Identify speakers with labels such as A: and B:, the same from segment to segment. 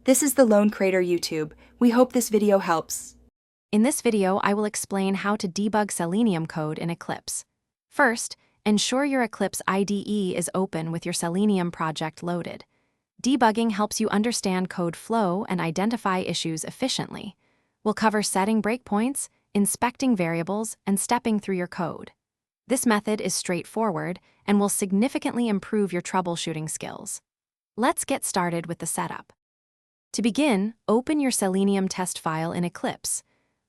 A: This is the Lone Crater YouTube. We hope this video helps.
B: In this video, I will explain how to debug Selenium code in Eclipse. First, ensure your Eclipse IDE is open with your Selenium project loaded. Debugging helps you understand code flow and identify issues efficiently. We'll cover setting breakpoints, inspecting variables, and stepping through your code. This method is straightforward and will significantly improve your troubleshooting skills. Let's get started with the setup. To begin, open your Selenium test file in Eclipse.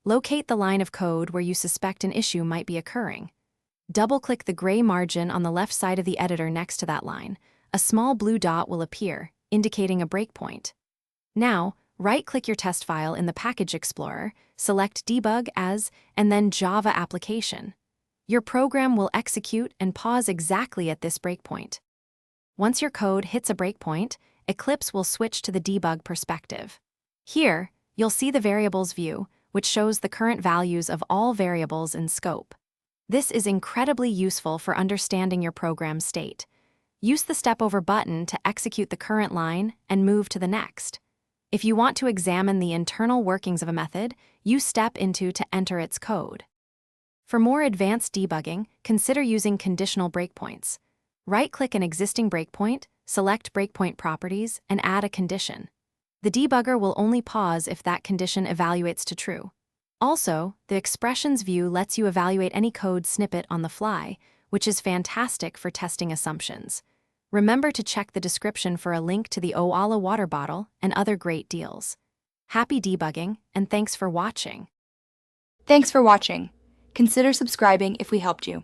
B: Locate the line of code where you suspect an issue might be occurring. Double-click the gray margin on the left side of the editor next to that line. A small blue dot will appear, indicating a breakpoint. Now, right-click your test file in the Package Explorer, select Debug as, and then Java Application. Your program will execute and pause exactly at this breakpoint. Once your code hits a breakpoint, Eclipse will switch to the debug perspective. Here, you'll see the variables view, which shows the current values of all variables in scope. This is incredibly useful for understanding your program's state. Use the Step Over button to execute the current line and move to the next. If you want to examine the internal workings of a method, use Step Into to enter its code. For more advanced debugging, consider using conditional breakpoints. Right-click an existing breakpoint, select Breakpoint Properties, and add a condition. The debugger will only pause if that condition evaluates to true. Also, the Expressions view lets you evaluate any code snippet on the fly, which is fantastic for testing assumptions. Remember to check the description for a link to the Oala water bottle and other great deals. Happy debugging, and thanks for watching.
A: Thanks for watching. Consider subscribing if we helped you.